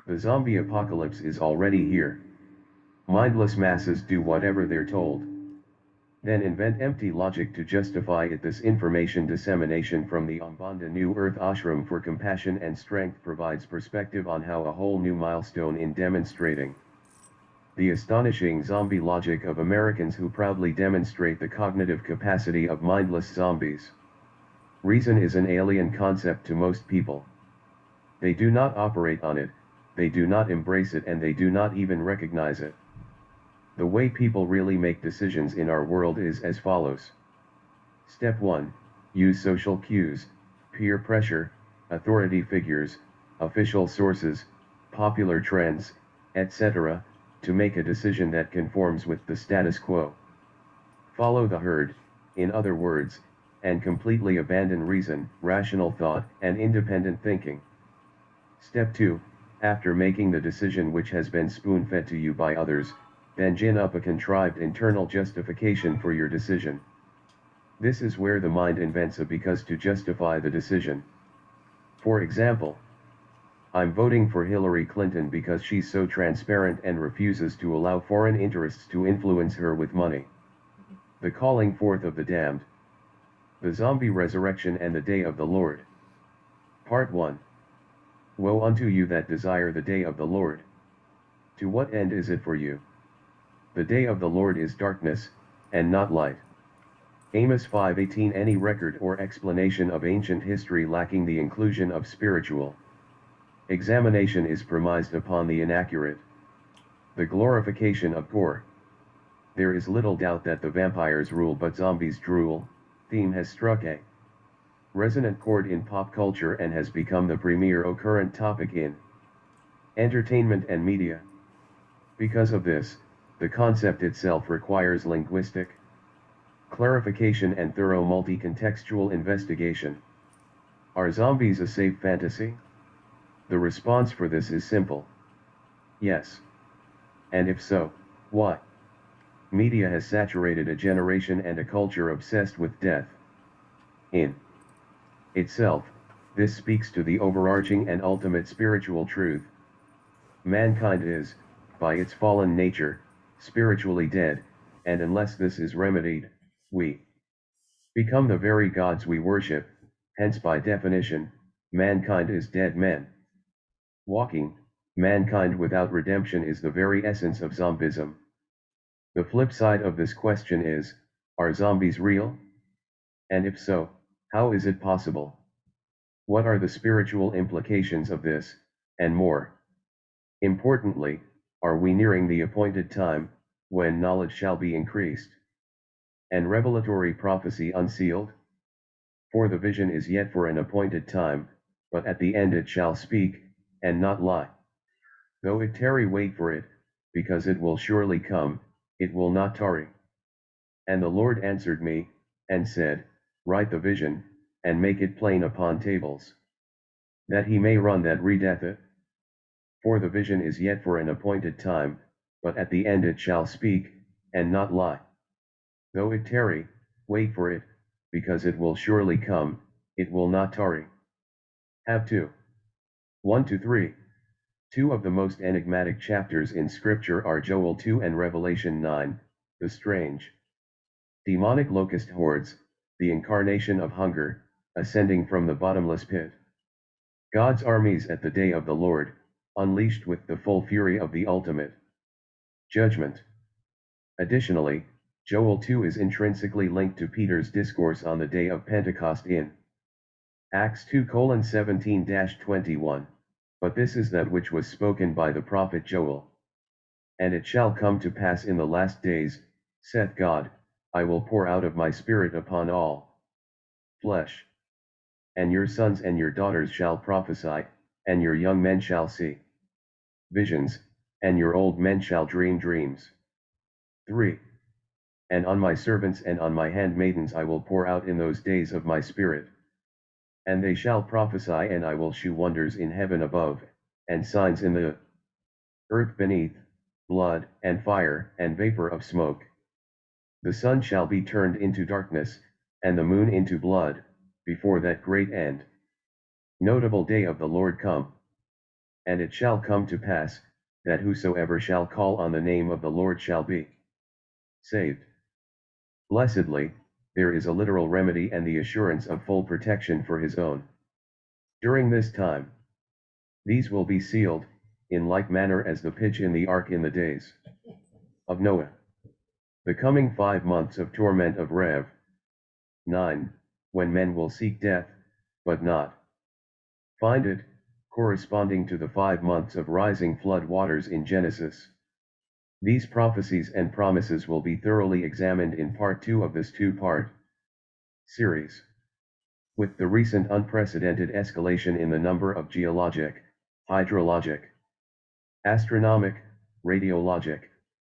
The zombie apocalypse is already here. Mindless masses do whatever they're told. Then invent empty logic to justify it. This information dissemination from the Ambanda New Earth Ashram for Compassion and Strength provides perspective on how a whole new milestone in demonstrating the astonishing zombie logic of Americans who proudly demonstrate the cognitive capacity of mindless zombies. Reason is an alien concept to most people. They do not operate on it, they do not embrace it, and they do not even recognize it. The way people really make decisions in our world is as follows. Step 1. Use social cues, peer pressure, authority figures, official sources, popular trends, etc., to make a decision that conforms with the status quo. Follow the herd, in other words, and completely abandon reason, rational thought, and independent thinking. Step 2. After making the decision which has been spoon-fed to you by others, then gin up a contrived internal justification for your decision. This is where the mind invents a because to justify the decision. For example, I'm voting for Hillary Clinton because she's so transparent and refuses to allow foreign interests to influence her with money. The calling forth of the damned. The zombie resurrection and the day of the Lord. Part 1. Woe unto you that desire the day of the Lord. To what end is it for you? The day of the Lord is darkness, and not light. Amos 5:18. Any record or explanation of ancient history lacking the inclusion of spiritual examination is premised upon the inaccurate. The glorification of gore. There is little doubt that the vampires rule but zombies drool theme has struck a resonant chord in pop culture and has become the premier current topic in entertainment and media. Because of this, the concept itself requires linguistic clarification and thorough multi-contextual investigation. Are zombies a safe fantasy? The response for this is simple. Yes. And if so, why? Media has saturated a generation and a culture obsessed with death. In itself, this speaks to the overarching and ultimate spiritual truth. Mankind is, by its fallen nature, spiritually dead, and unless this is remedied, we become the very gods we worship, hence by definition, mankind is dead men. Walking, mankind without redemption is the very essence of zombism. The flip side of this question is, are zombies real? And if so, how is it possible? What are the spiritual implications of this, and more? Importantly, are we nearing the appointed time, when knowledge shall be increased, and revelatory prophecy unsealed? For the vision is yet for an appointed time, but at the end it shall speak, and not lie. Though it tarry, wait for it, because it will surely come, it will not tarry. And the Lord answered me, and said, Write the vision, and make it plain upon tables, that he may run that readeth it. For the vision is yet for an appointed time, but at the end it shall speak, and not lie. Though it tarry, wait for it, because it will surely come, it will not tarry. Have 2. 1-3. Two of the most enigmatic chapters in Scripture are Joel 2 and Revelation 9, the strange demonic locust hordes, the incarnation of hunger, ascending from the bottomless pit. God's armies at the day of the Lord, unleashed with the full fury of the ultimate judgment. Additionally, Joel 2 is intrinsically linked to Peter's discourse on the day of Pentecost in Acts 2:17-21. But this is that which was spoken by the prophet Joel. And it shall come to pass in the last days, saith God, I will pour out of my spirit upon all flesh. And your sons and your daughters shall prophesy, and your young men shall see visions, and your old men shall dream dreams. 3. And on my servants and on my handmaidens I will pour out in those days of my spirit. And they shall prophesy, and I will shew wonders in heaven above, and signs in the earth beneath, blood, and fire, and vapor of smoke. The sun shall be turned into darkness, and the moon into blood, before that great and notable day of the Lord come. And it shall come to pass, that whosoever shall call on the name of the Lord shall be saved. Blessedly, there is a literal remedy and the assurance of full protection for his own. During this time, these will be sealed, in like manner as the pitch in the ark in the days of Noah. The coming 5 months of torment of Rev. 9, when men will seek death, but not find it, corresponding to the 5 months of rising flood waters in Genesis. These prophecies and promises will be thoroughly examined in part 2 of this 2-part series. With the recent unprecedented escalation in the number of geologic, hydrologic, astronomic, radiologic,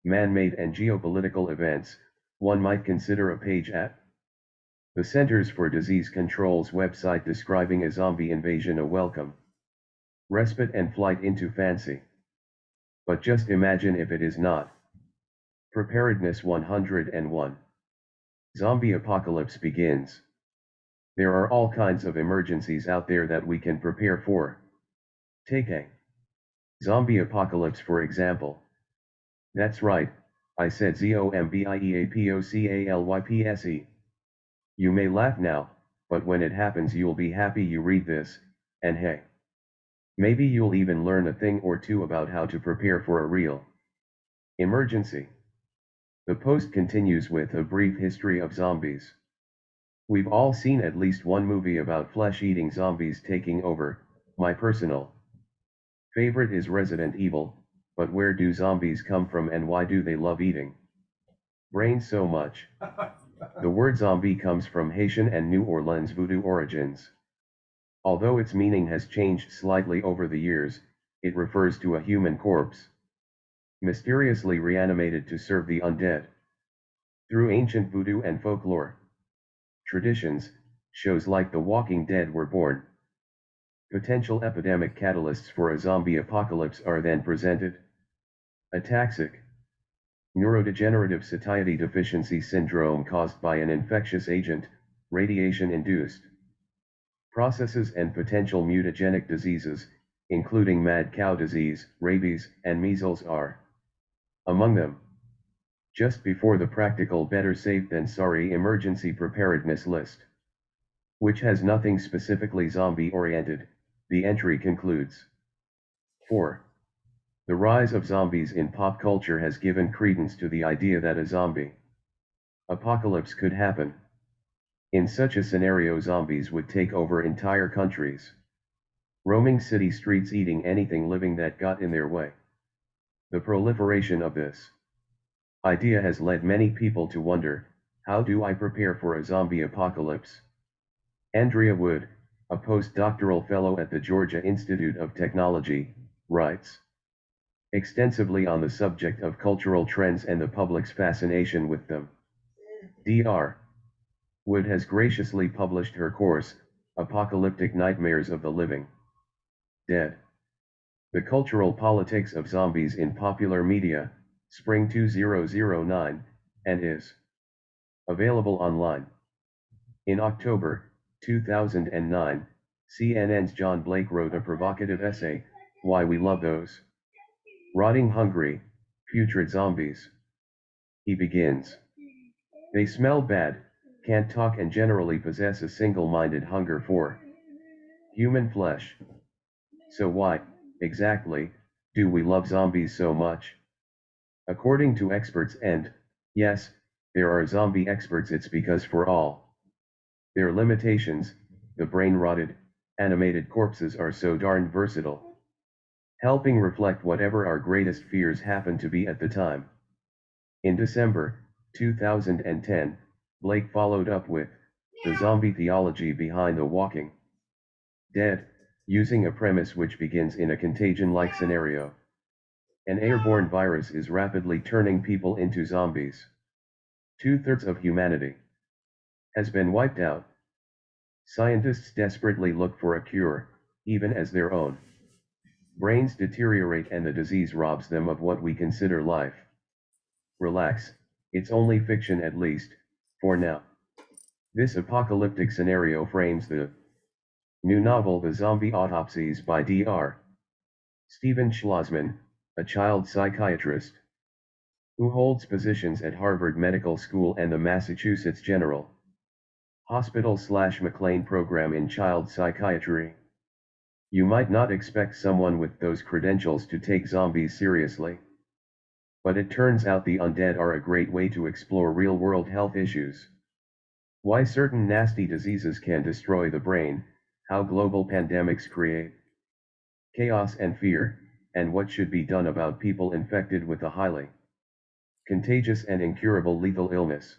man-made and geopolitical events, one might consider a page at the Centers for Disease Control's website describing a zombie invasion a welcome respite and flight into fancy. But just imagine if it is not. Preparedness 101. Zombie apocalypse begins. There are all kinds of emergencies out there that we can prepare for. Take a zombie apocalypse for example. That's right, I said zombieapocalypse. You may laugh now, but when it happens you'll be happy you read this, and hey, maybe you'll even learn a thing or two about how to prepare for a real emergency. The post continues with a brief history of zombies. We've all seen at least one movie about flesh-eating zombies taking over. My personal favorite is Resident Evil, but where do zombies come from and why do they love eating brains so much? The word zombie comes from Haitian and New Orleans voodoo origins. Although its meaning has changed slightly over the years, it refers to a human corpse, mysteriously reanimated to serve the undead. Through ancient voodoo and folklore traditions, shows like The Walking Dead were born. Potential epidemic catalysts for a zombie apocalypse are then presented. Ataxic neurodegenerative satiety deficiency syndrome caused by an infectious agent, radiation-induced processes and potential mutagenic diseases, including mad cow disease, rabies, and measles are among them. Just before the practical better safe than sorry emergency preparedness list, which has nothing specifically zombie-oriented, the entry concludes. 4. The rise of zombies in pop culture has given credence to the idea that a zombie apocalypse could happen. In such a scenario, zombies would take over entire countries, roaming city streets eating anything living that got in their way. The proliferation of this idea has led many people to wonder, how do I prepare for a zombie apocalypse? Andrea Wood, a postdoctoral fellow at the Georgia Institute of Technology, writes extensively on the subject of cultural trends and the public's fascination with them. Dr. Wood has graciously published her course, Apocalyptic Nightmares of the Living Dead: The Cultural Politics of Zombies in Popular Media, Spring 2009, and is available online. In October 2009, CNN's John Blake wrote a provocative essay, Why We Love Those Rotting Hungry, Putrid Zombies. He begins. They smell bad, can't talk and generally possess a single-minded hunger for human flesh. So why, exactly, do we love zombies so much? According to experts, and, yes, there are zombie experts, it's because for all their limitations, the brain-rotted, animated corpses are so darn versatile, helping reflect whatever our greatest fears happen to be at the time. In December 2010, Blake followed up with The Zombie Theology Behind the Walking Dead, using a premise which begins in a contagion-like scenario. An airborne virus is rapidly turning people into zombies. 2/3 of humanity has been wiped out. Scientists desperately look for a cure, even as their own brains deteriorate and the disease robs them of what we consider life. Relax, it's only fiction, at least, for now. This apocalyptic scenario frames the new novel The Zombie Autopsies by Dr. Stephen Schlossman, a child psychiatrist, who holds positions at Harvard Medical School and the Massachusetts General Hospital/McLean Program in Child Psychiatry. You might not expect someone with those credentials to take zombies seriously. But it turns out the undead are a great way to explore real-world health issues. Why certain nasty diseases can destroy the brain, how global pandemics create chaos and fear, and what should be done about people infected with a highly contagious and incurable lethal illness.